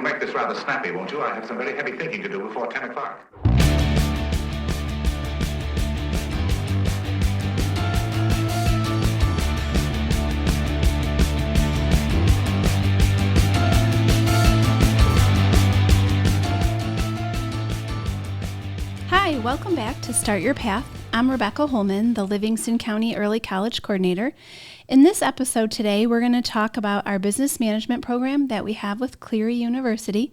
You'll make this rather snappy, won't you? I have some very heavy thinking to do before 10 o'clock. Hi, welcome back to Start Your Path. I'm Rebecca Holman, the Livingston County Early College Coordinator. In this episode today, we're going to talk about our business management program that we have with Cleary University.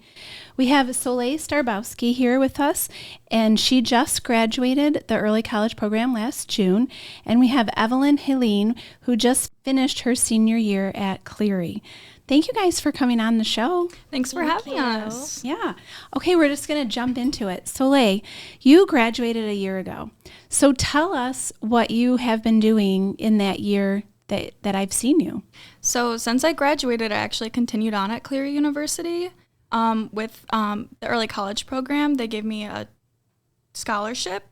We have Soleil Starbowski here with us, and she just graduated the early college program last June. And we have Evelyn Haleen, who just finished her senior year at Cleary. Thank you guys for coming on the show. Thanks for having us. Yeah. Okay, we're just going to jump into it. Soleil, you graduated a year ago. So tell us what you have been doing in that year that I've seen you. So since I graduated, I actually continued on at Cleary University with the early college program. They gave me a scholarship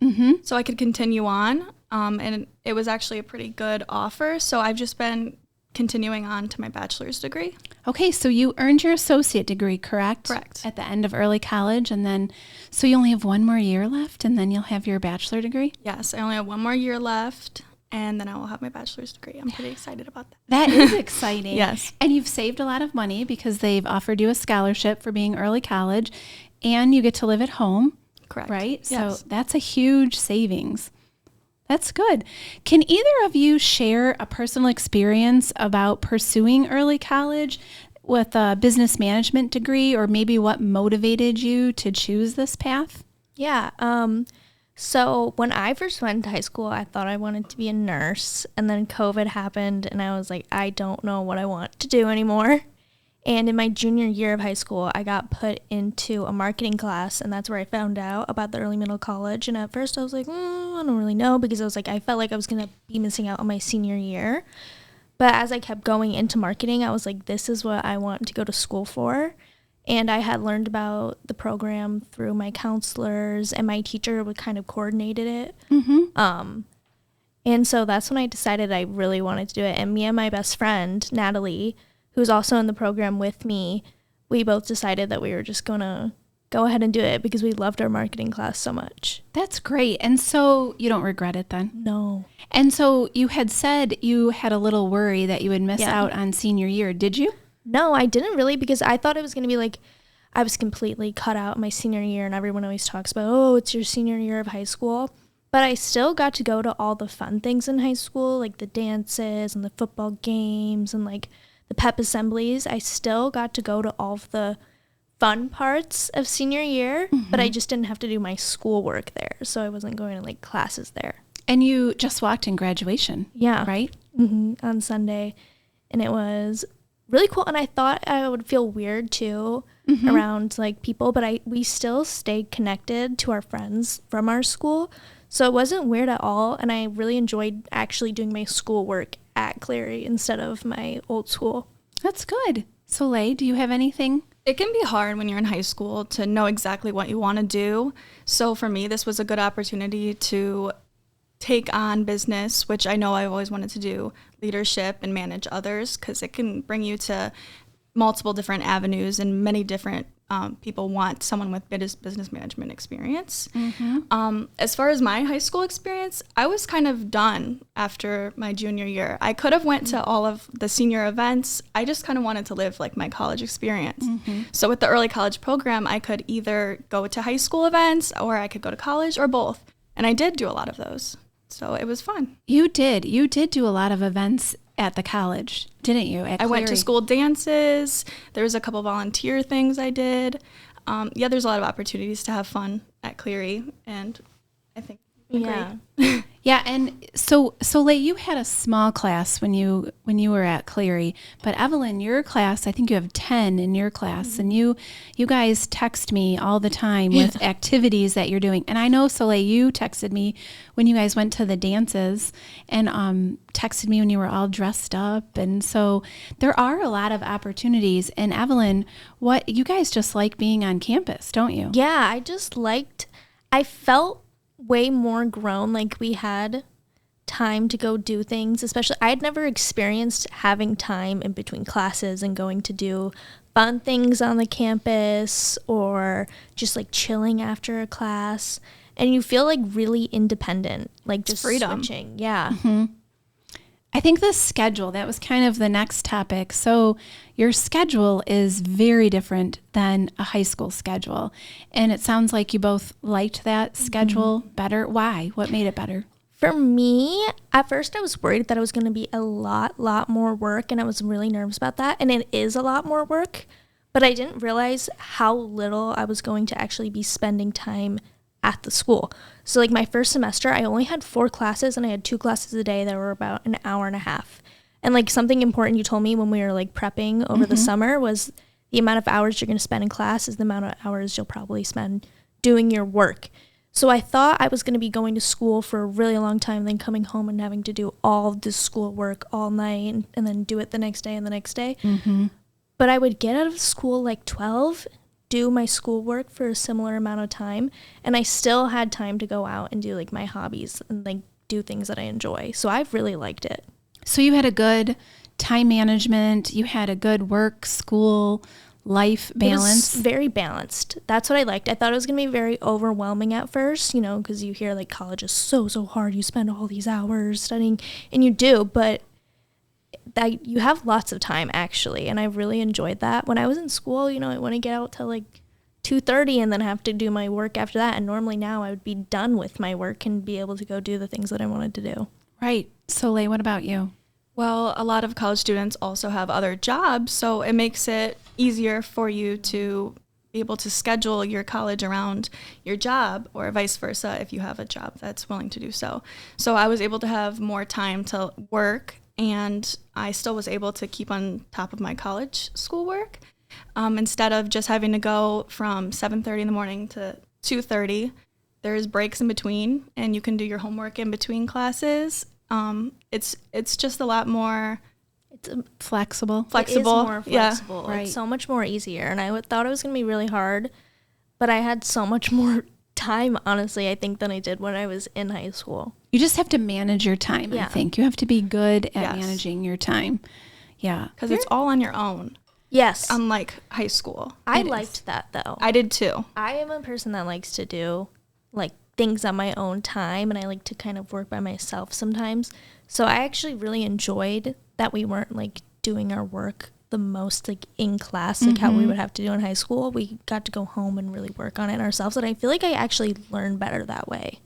so I could continue on, and it was actually a pretty good offer. So I've just been continuing on to my bachelor's degree. Okay, so you earned your associate degree, correct? Correct. At the end of early college, and then, so you only have one more year left, and then you'll have your bachelor degree? Yes, I only have one more year left, and then I will have my bachelor's degree. I'm pretty excited about that. That is exciting. Yes. And you've saved a lot of money because they've offered you a scholarship for being early college, and you get to live at home. Correct. Right? Yes. So that's a huge savings. That's good. Can either of you share a personal experience about pursuing early college with a business management degree, or maybe what motivated you to choose this path? Yeah. So when I first went to high school, I thought I wanted to be a nurse, and then COVID happened, and I was like, I don't know what I want to do anymore. And in my junior year of high school, I got put into a marketing class, and that's where I found out about the early middle college. And at first I was like, I don't really know, because I was like, I felt like I was going to be missing out on my senior year. But as I kept going into marketing, I was like, this is what I want to go to school for. And I had learned about the program through my counselors, and my teacher would kind of coordinated it. And so that's when I decided I really wanted to do it. And me and my best friend, Natalie, who's also in the program with me, we both decided that we were just going to go ahead and do it because we loved our marketing class so much. That's great. And so you don't regret it then? No. And so you had said you had a little worry that you would miss out on senior year. Did you? No, I didn't really, because I thought it was going to be like I was completely cut out my senior year, and everyone always talks about, oh, it's your senior year of high school. But I still got to go to all the fun things in high school, like the dances and the football games and like the pep assemblies. I still got to go to all of the fun parts of senior year, but I just didn't have to do my schoolwork there. So I wasn't going to like classes there. And you just walked in graduation. Yeah. Right? On Sunday. And it was really cool. And I thought I would feel weird too around like people, but we still stayed connected to our friends from our school. So it wasn't weird at all. And I really enjoyed actually doing my schoolwork at Cleary instead of my old school. That's good. Soleil, do you have anything? It can be hard when you're in high school to know exactly what you want to do. So for me, this was a good opportunity to take on business, which I know I've always wanted to do, leadership and manage others, because it can bring you to multiple different avenues, and many different people want someone with business management experience. As far as my high school experience, I was kind of done after my junior year. I could have went to all of the senior events. I just kind of wanted to live like my college experience. So with the early college program, I could either go to high school events, or I could go to college, or both. And I did do a lot of those. So it was fun. You did do a lot of events at the college, didn't you? I went to school dances. There was a couple volunteer things I did. There's a lot of opportunities to have fun at Cleary, and I think great. Yeah, and so Soleil, you had a small class when you were at Cleary, but Evelyn, your class, I think you have 10 in your class, and you guys text me all the time with activities that you're doing. And I know, Soleil, you texted me when you guys went to the dances, and texted me when you were all dressed up. And so there are a lot of opportunities. And Evelyn, what you guys just like being on campus, don't you? Yeah, I felt way more grown. Like we had time to go do things, especially I had never experienced having time in between classes and going to do fun things on the campus or just like chilling after a class. And you feel like really independent, like just freedom. Switching. Yeah. I think the schedule, that was kind of the next topic. So your schedule is very different than a high school schedule. And it sounds like you both liked that schedule better. Why? What made it better? For me, at first I was worried that it was going to be a lot more work, and I was really nervous about that. And it is a lot more work, but I didn't realize how little I was going to actually be spending time at the school. So like my first semester, I only had 4 classes, and I had 2 classes a day that were about an hour and a half. And like something important you told me when we were like prepping over the summer was the amount of hours you're going to spend in class is the amount of hours you'll probably spend doing your work. So I thought I was going to be going to school for a really long time, then coming home and having to do all of this school work all night and then do it the next day and the next day. But I would get out of school like 12, do my schoolwork for a similar amount of time, and I still had time to go out and do like my hobbies and like do things that I enjoy. So I've really liked it. So you had a good time management, you had a good work, school, life balance. It was very balanced. That's what I liked. I thought it was going to be very overwhelming at first, you know, because you hear like college is so hard. You spend all these hours studying, and you do, but that you have lots of time actually, and I really enjoyed that. When I was in school, you know, I wouldn't get out till like 2:30 and then have to do my work after that, and normally now I would be done with my work and be able to go do the things that I wanted to do. Right. Soleil, what about you? Well, a lot of college students also have other jobs, so it makes it easier for you to be able to schedule your college around your job, or vice versa if you have a job that's willing to do so. So I was able to have more time to work, and I still was able to keep on top of my college schoolwork. Instead of just having to go from 7:30 in the morning to 2:30, there's breaks in between, and you can do your homework in between classes. It's just a lot more Flexible. It is more flexible. Yeah, right. It's so much more easier. And I thought it was going to be really hard, but I had so much more time, honestly, I think, than I did when I was in high school. You just have to manage your time, I think. You have to be good at managing your time. Yeah. Because it's all on your own. Yes. Unlike high school. I liked that, though. I did, too. I am a person that likes to do, like, things on my own time, and I like to kind of work by myself sometimes. So I actually really enjoyed that we weren't like doing our work the most like in class, like how we would have to do in high school. We got to go home and really work on it ourselves, and I feel like I actually learned better that way.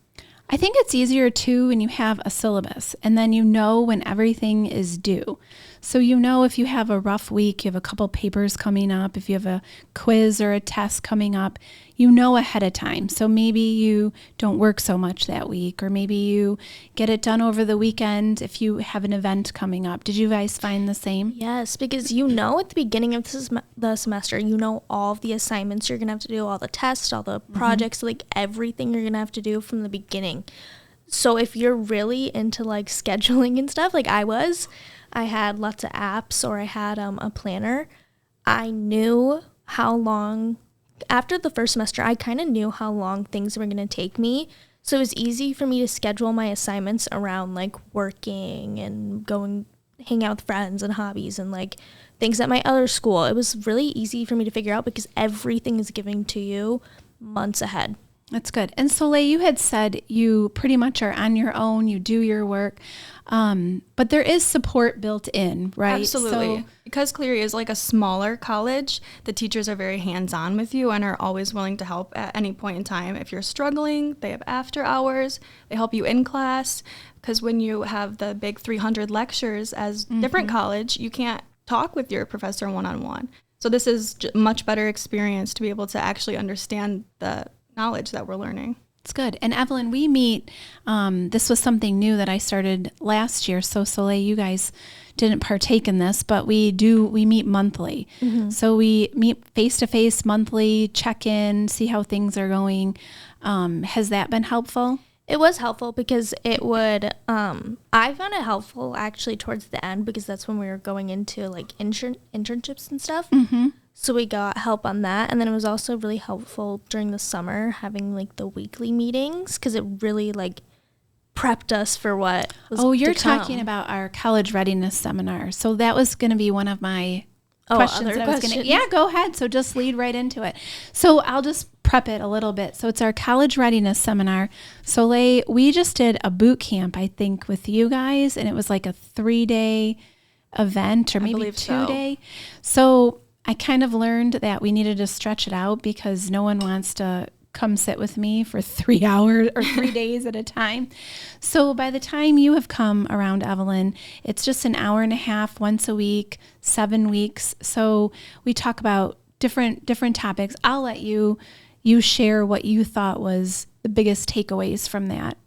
I think it's easier too when you have a syllabus, and then you know when everything is due. So you know if you have a rough week, you have a couple papers coming up, if you have a quiz or a test coming up, you know ahead of time. So maybe you don't work so much that week, or maybe you get it done over the weekend if you have an event coming up. Did you guys find the same? Yes, because you know at the beginning of the semester, you know all of the assignments you're going to have to do, all the tests, all the projects, like everything you're going to have to do from the beginning. So if you're really into like scheduling and stuff, like I had lots of apps, or I had a planner. I knew how long, after the first semester, I kind of knew how long things were going to take me. So it was easy for me to schedule my assignments around like working and going, hang out with friends and hobbies and like things at my other school. It was really easy for me to figure out because everything is given to you months ahead. That's good. And Soleil, you had said you pretty much are on your own, you do your work, but there is support built in, right? Absolutely. So, because Cleary is like a smaller college, the teachers are very hands-on with you and are always willing to help at any point in time. If you're struggling, they have after hours, they help you in class, because when you have the big 300 lectures as different college, you can't talk with your professor one-on-one. So this is a much better experience to be able to actually understand the knowledge that we're learning. It's good. And Evelyn, we meet, this was something new that I started last year. So Soleil, you guys didn't partake in this, but we meet monthly. So we meet face-to-face monthly, check in, see how things are going. Has that been helpful? It was helpful because it would, I found it helpful actually towards the end because that's when we were going into like internships and stuff. So we got help on that. And then it was also really helpful during the summer having like the weekly meetings because it really like prepped us for what was Oh, you're to come. talking about our college readiness seminar. So that was going to be one of my questions other that I was going to. questions? Yeah, go ahead. So just lead right into it. So I'll just prep it a little bit. So it's our college readiness seminar. Soleil, we just did a boot camp, I think, with you guys, and it was like a 3-day event, or maybe believe so. 2-day. So I kind of learned that we needed to stretch it out because no one wants to come sit with me for 3 hours or 3 days at a time. So by the time you have come around, Evelyn, it's just an hour and a half once a week, 7 weeks. So we talk about different topics. I'll let you share what you thought was the biggest takeaways from that.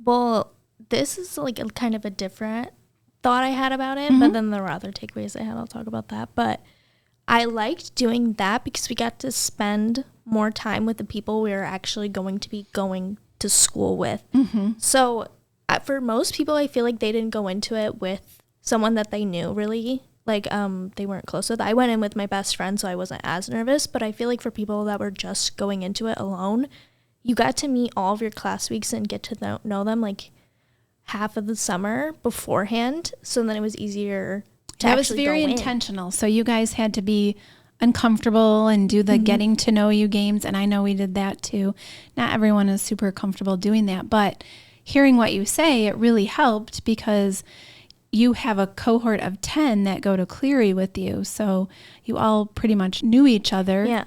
Well, this is like a kind of a different thought I had about it, but then there were other takeaways I had. I'll talk about that. But I liked doing that because we got to spend more time with the people we were actually going to be going to school with. So for most people, I feel like they didn't go into it with someone that they knew really. Like they weren't close with. I went in with my best friend, so I wasn't as nervous. But I feel like for people that were just going into it alone, you got to meet all of your class weeks and get to know them like half of the summer beforehand. So then it was easier to That was actually very go in. intentional. So you guys had to be uncomfortable and do the getting to know you games. And I know we did that too. Not everyone is super comfortable doing that, but hearing what you say, it really helped because you have a cohort of 10 that go to Cleary with you. So you all pretty much knew each other. Yeah.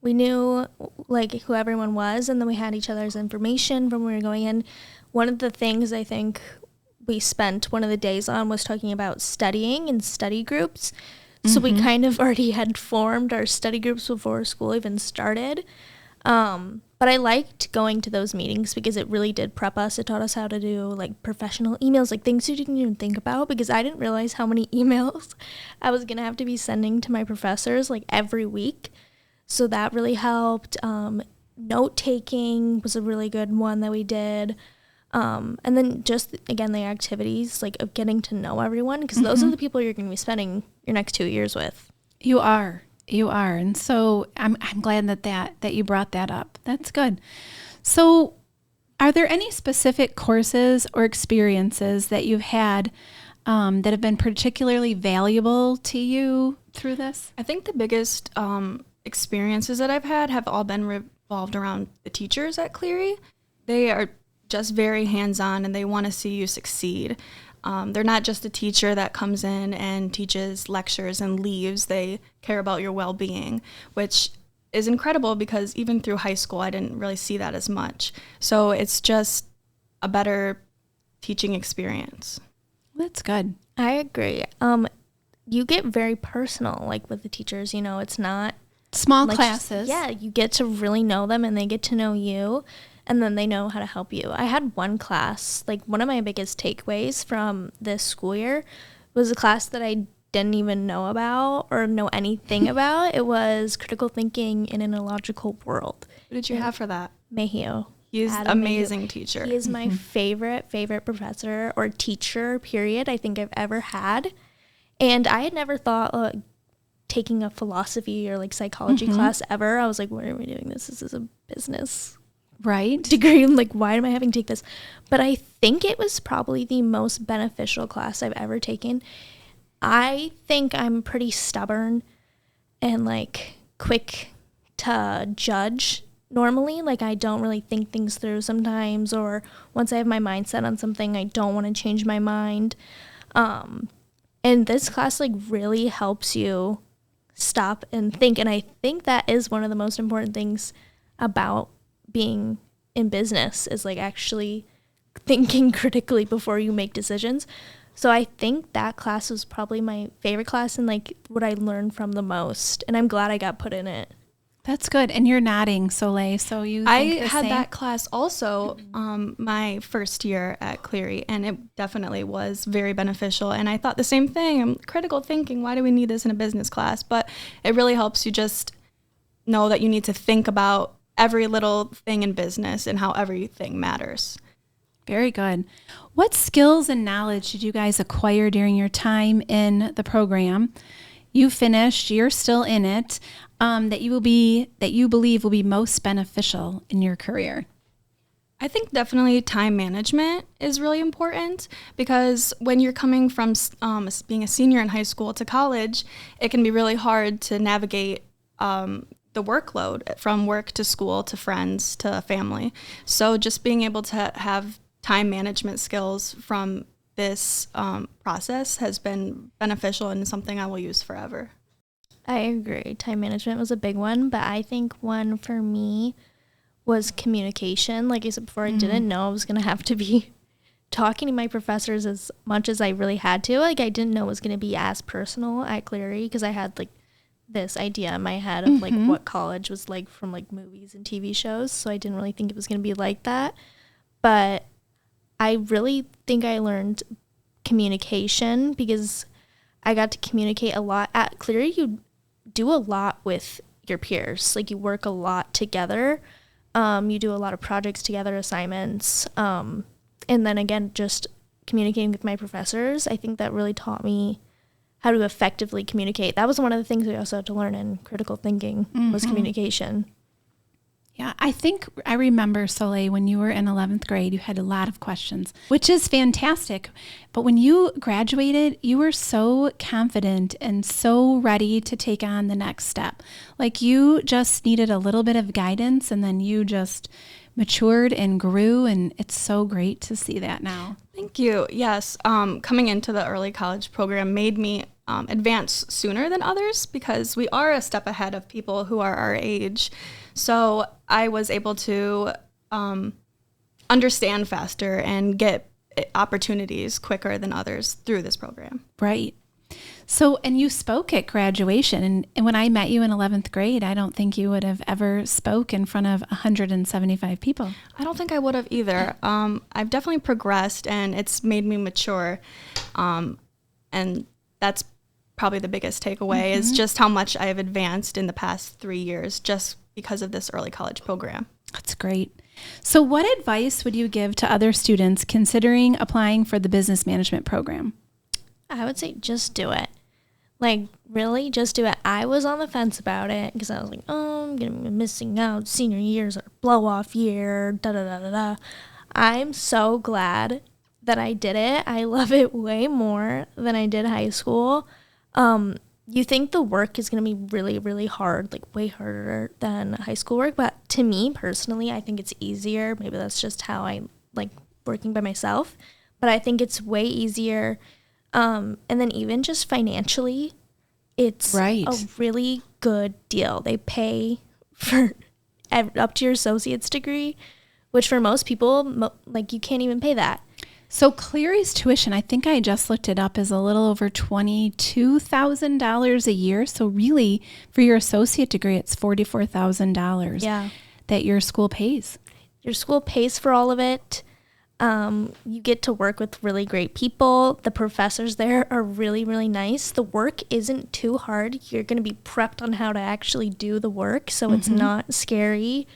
We knew like who everyone was, and then we had each other's information from when we were going in. One of the things I think we spent one of the days on was talking about studying and study groups. So we kind of already had formed our study groups before school even started. But I liked going to those meetings because it really did prep us. It taught us how to do like professional emails, like things you didn't even think about, because I didn't realize how many emails I was going to have to be sending to my professors like every week. So that really helped. Note taking was a really good one that we did. And then just, again, the activities, like of getting to know everyone, because those are the people you're going to be spending your next 2 years with. You are. And so I'm glad that you brought that up. That's good. So are there any specific courses or experiences that you've had that have been particularly valuable to you through this? I think the biggest experiences that I've had have all been revolved around the teachers at Cleary. They are just very hands-on, and they want to see you succeed. They're not just a teacher that comes in and teaches lectures and leaves. They care about your well-being, which is incredible because even through high school, I didn't really see that as much. So it's just a better teaching experience. That's good. I agree. You get very personal, like with the teachers, you know, it's not Small like, classes. Yeah, you get to really know them and they get to know you, and then they know how to help you. I had one class, like one of my biggest takeaways from this school year was a class that I didn't even know about or know anything about. It was critical thinking in an illogical world. What did you have for that? Mayhew. He's an Adam amazing Mayhew. teacher. He is my favorite professor or teacher, period, I think I've ever had. And I had never thought taking a philosophy or like psychology class ever. I was like, why are we doing this? This is a business Right. degree. I'm like, why am I having to take this? But I think it was probably the most beneficial class I've ever taken. I think I'm pretty stubborn and like quick to judge normally. Like I don't really think things through sometimes, or once I have my mindset on something, I don't want to change my mind. And this class like really helps you stop and think. And I think that is one of the most important things about being in business is like actually thinking critically before you make decisions. So I think that class was probably my favorite class and like what I learned from the most. And I'm glad I got put in it. That's good. And you're nodding, Soleil. So you I think the had same? that class also my first year at Cleary, and it definitely was very beneficial. And I thought the same thing. I'm critical thinking, why do we need this in a business class? But it really helps you just know that you need to think about every little thing in business and how everything matters. Very good. What skills and knowledge did you guys acquire during your time in the program? You finished, you're still in it, that you believe will be most beneficial in your career? I I think definitely time management is really important, because when you're coming from being a senior in high school to college, it can be really hard to navigate the workload from work to school to friends to family. So just being able to have time management skills from this process has been beneficial and something I will use forever. I agree. Time management was a big one, but I think one for me was communication. Like I said before, I didn't know I was going to have to be talking to my professors as much as I really had to. Like I didn't know it was going to be as personal at Cleary, because I had like this idea in my head of like what college was like from like movies and TV shows. So I didn't really think it was going to be like that. But I really think I learned communication because I got to communicate a lot. At Cleary, you do a lot with your peers. Like you work a lot together. You do a lot of projects together, assignments. And then again, just communicating with my professors. I think that really taught me how to effectively communicate. That was one of the things we also had to learn in critical thinking was communication. Yeah, I think I remember, Soleil, when you were in 11th grade, you had a lot of questions, which is fantastic. But when you graduated, you were so confident and so ready to take on the next step. Like you just needed a little bit of guidance, and then you just matured and grew, and it's so great to see that now. Thank you. Yes, coming into the early college program made me advance sooner than others, because we are a step ahead of people who are our age. So I was able to understand faster and get opportunities quicker than others through this program. Right. So, and you spoke at graduation, and when I met you in 11th grade, I don't think you would have ever spoke in front of 175 people. I don't think I would have either. I've definitely progressed, and it's made me mature, and that's probably the biggest takeaway is just how much I have advanced in the past 3 years just because of this early college program. That's great. So what advice would you give to other students considering applying for the business management program? I would say just do it. Like, really, just do it. I was on the fence about it because I was like, oh, I'm going to be missing out. Senior year's our blow-off year, da-da-da-da-da. I'm so glad that I did it. I love it way more than I did high school. You think the work is going to be really, really hard, like way harder than high school work. But to me, personally, I think it's easier. Maybe that's just how I like working by myself. But I think it's way easier. And then even just financially, it's a really good deal. They pay for up to your associate's degree, which for most people, like you can't even pay that. So Cleary's tuition, I think I just looked it up, is a little over $22,000 a year. So really, for your associate degree, it's $44,000 that your school pays. Your school pays for all of it. You get to work with really great people. The professors there are really, really nice. The work isn't too hard. You're going to be prepped on how to actually do the work, so it's not scary.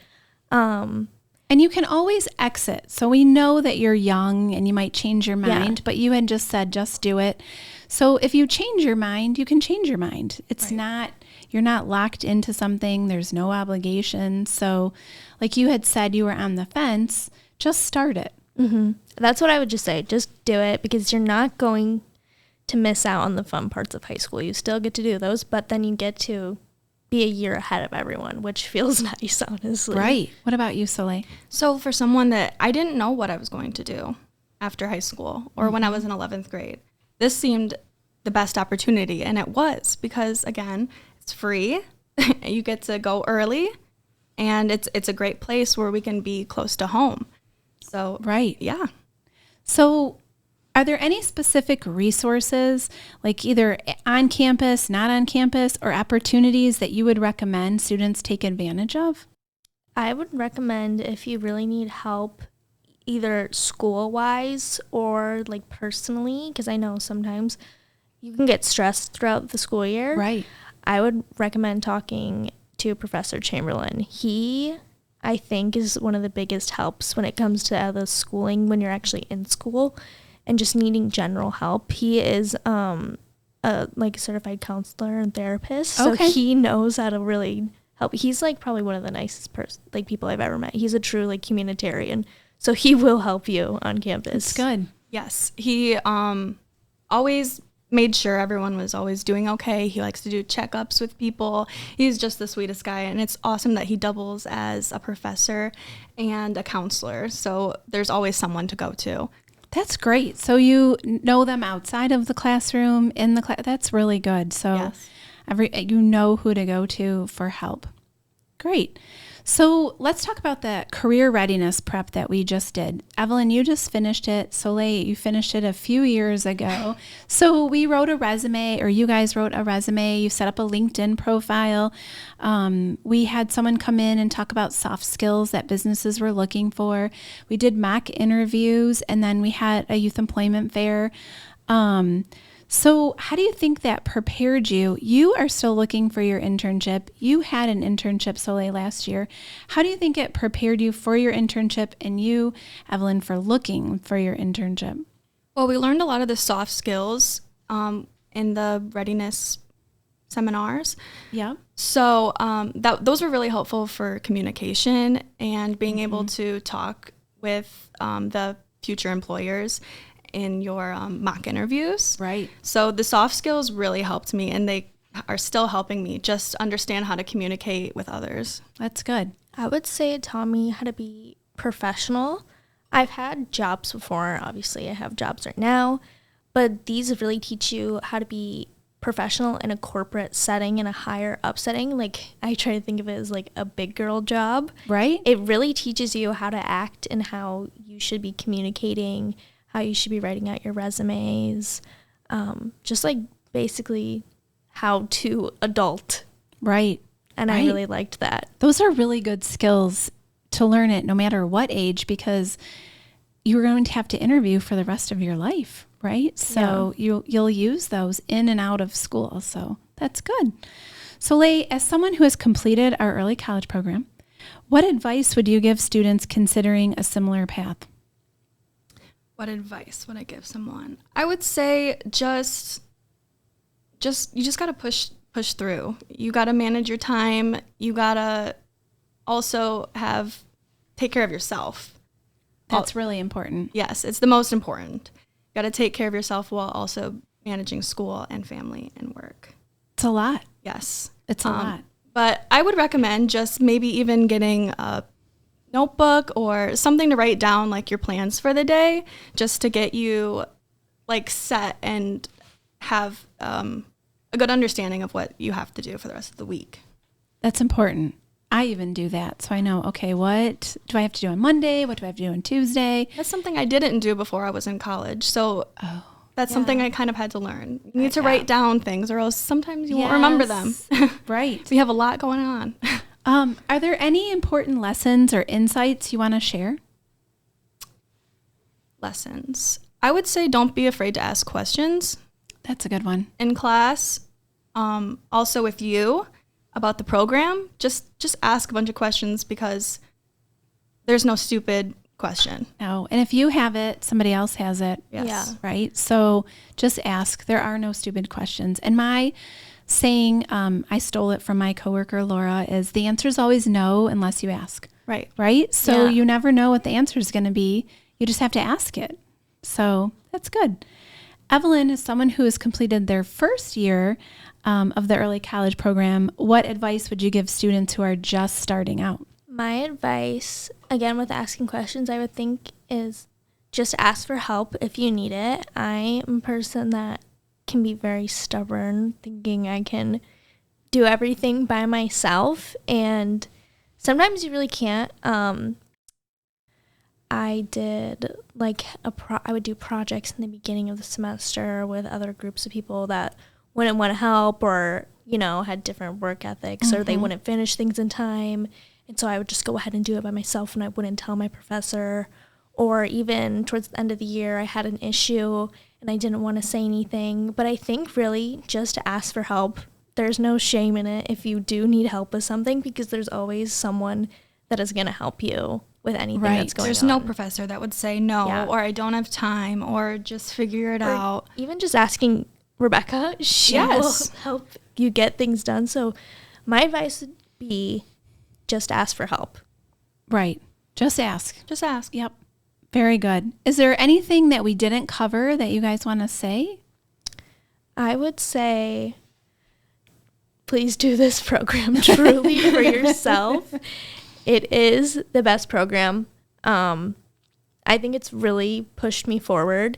And you can always exit. So we know that you're young and you might change your mind, but you had just said, just do it. So if you change your mind, you can change your mind. It's not, you're not locked into something. There's no obligation. So like you had said, you were on the fence, just start it. That's what I would just say. Just do it, because you're not going to miss out on the fun parts of high school. You still get to do those, but then you get to be a year ahead of everyone, which feels nice, honestly. Right. What about you, Soleil? So for someone that I didn't know what I was going to do after high school or when I was in 11th grade, this seemed the best opportunity. And it was, because again, it's free. You get to go early, and it's a great place where we can be close to home. So, yeah. So are there any specific resources, like either on campus, not on campus, or opportunities that you would recommend students take advantage of? I would recommend, if you really need help, either school-wise or like personally, because I know sometimes you can get stressed throughout the school year. Right. I would recommend talking to Professor Chamberlain. He, I think, is one of the biggest helps when it comes to the schooling when you're actually in school and just needing general help. He is a certified counselor and therapist, so he knows how to really help. He's like probably one of the nicest people I've ever met. He's a true like humanitarian, So he will help you on campus. It's good. Yes, he always made sure everyone was always doing okay. He likes to do checkups with people. He's just the sweetest guy, and it's awesome that he doubles as a professor and a counselor. So there's always someone to go to. That's great. So you know them outside of the classroom, in the class. That's really good. So Yes. you know who to go to for help. Great. So let's talk about that career readiness prep that we just did. Evelyn, you just finished it. Soleil, you finished it a few years ago. So we wrote a resume, or you guys wrote a resume. You set up a LinkedIn profile. We had someone come in and talk about soft skills that businesses were looking for. We did mock interviews, and then we had a youth employment fair. So how do you think that prepared you? You are still looking for your internship. You had an internship, Soleil, last year. How do you think it prepared you for your internship, and you, Evelyn, for looking for your internship? Well, we learned a lot of the soft skills in the readiness seminars. Yeah. So those were really helpful for communication and being able to talk with the future employers in your mock interviews. Right. So the soft skills really helped me, and they are still helping me just understand how to communicate with others. That's good. I would say it taught me how to be professional. I've had jobs before. Obviously, I have jobs right now, but these really teach you how to be professional in a corporate setting, in a higher up setting. Like, I try to think of it as like a big girl job. Right. It really teaches you how to act and how you should be communicating, how you should be writing out your resumes, just like basically how to adult. Right. And Right. I really liked that. Those are really good skills to learn at no matter what age, because you're going to have to interview for the rest of your life, right? So you'll use those in and out of school. So that's good. Soleil, as someone who has completed our early college program, what advice would you give students considering a similar path? What advice would I give someone? I would say you just got to push through. You got to manage your time. You got to also take care of yourself. That's really important. Yes, it's the most important. You got to take care of yourself while also managing school and family and work. It's a lot. Yes. It's a lot. But I would recommend just maybe even getting a notebook or something to write down like your plans for the day, just to get you like set and have a good understanding of what you have to do for the rest of the week. That's important. I even do that. So I know, okay, what do I have to do on Monday? What do I have to do on Tuesday? That's something I didn't do before I was in college. So that's something I kind of had to learn. You need to write down things, or else sometimes you won't remember them. Right. We have a lot going on. Are there any important lessons or insights you want to share? Lessons. I would say don't be afraid to ask questions That's a good one. in class. Also with you about the program, just ask a bunch of questions, because there's no stupid question. No. And if you have it, somebody else has it. Yes. Yeah. Right. So just ask. There are no stupid questions. And my saying, I stole it from my coworker, Laura, is the answer is always no unless you ask. Right. Right. So Yeah. you never know what the answer is going to be. You just have to ask it. So that's good. Evelyn is someone who has completed their first year of the early college program. What advice would you give students who are just starting out? My advice, again, with asking questions, I would think is just ask for help if you need it. I am a person that can be very stubborn, thinking I can do everything by myself, and sometimes you really can't. I did I would do projects in the beginning of the semester with other groups of people that wouldn't want to help, or had different work ethics, or they wouldn't finish things in time, and so I would just go ahead and do it by myself, and I wouldn't tell my professor. Or even towards the end of the year, I had an issue and I didn't want to say anything. But I think really just to ask for help. There's no shame in it if you do need help with something, because there's always someone that is going to help you with anything that's going There's on. no professor that would say no, Yeah. or I don't have time, or just figure it Or out. even just asking Rebecca, she Yes. will help you get things done. So my advice would be just ask for help. Right. Just ask. Just ask. Yep. Very good. Is there anything that we didn't cover that you guys want to say? I would say, please do this program truly for yourself. It is the best program. I think it's really pushed me forward,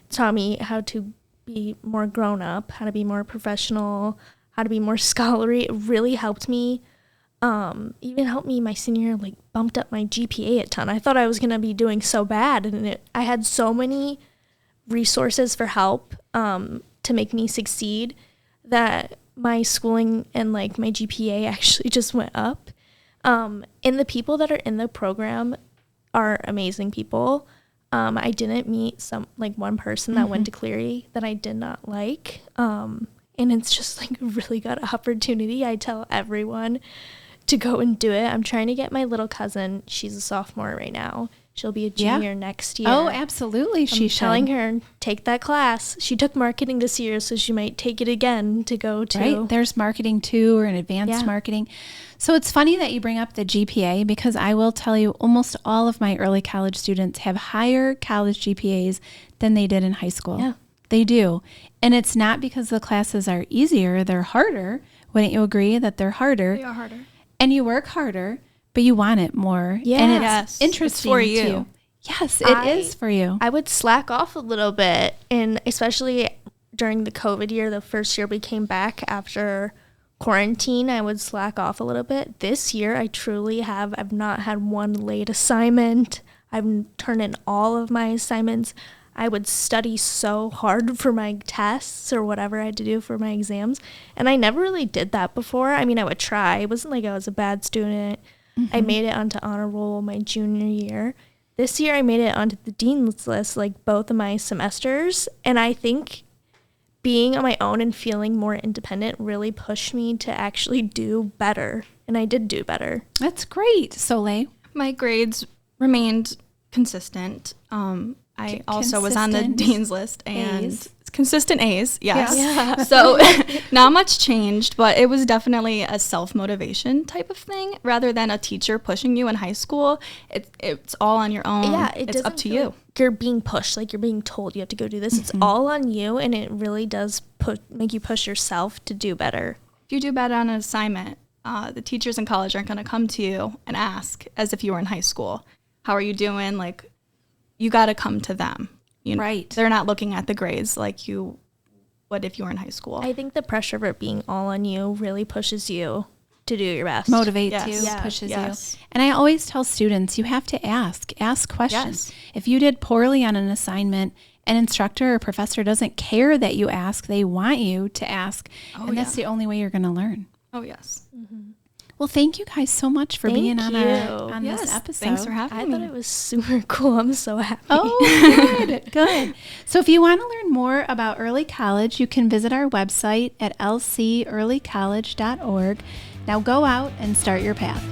taught me how to be more grown up, how to be more professional, how to be more scholarly. It really helped me. Even helped me my senior year, like bumped up my GPA a ton. I thought I was going to be doing so bad, and I had so many resources for help to make me succeed that my schooling and like my GPA actually just went up. And the people that are in the program are amazing people. I didn't meet one person that went to Cleary that I did not like. And it's just like a really good opportunity. I tell everyone to go and do it. I'm trying to get my little cousin. She's a sophomore right now. She'll be a junior next year. Oh, absolutely. I'm telling her, take that class. She took marketing this year, so she might take it again to go to. Right. There's marketing too, or an advanced marketing. So it's funny that you bring up the GPA, because I will tell you almost all of my early college students have higher college GPAs than they did in high school. Yeah. They do. And it's not because the classes are easier. They're harder. Wouldn't you agree that they're harder? They are harder. And you work harder, but you want it more. Yeah. And it's Yes. interesting It's for to you. Yes, it is for you. I would slack off a little bit, and especially during the COVID year, the first year we came back after quarantine, I would slack off a little bit. This year, I've not had one late assignment. I've turned in all of my assignments. I would study so hard for my tests or whatever I had to do for my exams, and I never really did that before. I mean, I would try. It wasn't like I was a bad student. I made it onto honor roll my junior year. This year, I made it onto the dean's list, like both of my semesters, and I think being on my own and feeling more independent really pushed me to actually do better, and I did do better. That's great, Soleil. My grades remained consistent. I also was on the Consistent dean's list, and A's. consistent A's, yes. Yeah. So not much changed, but it was definitely a self-motivation type of thing rather than a teacher pushing you in high school. It's all on your own. Yeah, it's doesn't up to feel you. like you're being pushed, like you're being told you have to go do this. It's all on you, and it really does make you push yourself to do better. If you do bad on an assignment, the teachers in college aren't going to come to you and ask as if you were in high school, how are you doing? Like, you got to come to them. You know, Right. They're not looking at the grades like you would if you were in high school. I think the pressure of it being all on you really pushes you to do your best. Motivates Yes. you, Yeah. pushes Yes. you. And I always tell students, you have to ask questions. Yes. If you did poorly on an assignment, an instructor or professor doesn't care that you ask. They want you to ask. And that's the only way you're going to learn. Oh, yes. Well, thank you guys so much for being Thank on you. on Yes. this episode. Thanks for having I me. thought it was super cool. I'm so happy. Oh, good, good. So if you want to learn more about early college, you can visit our website at lcearlycollege.org. Now go out and start your path.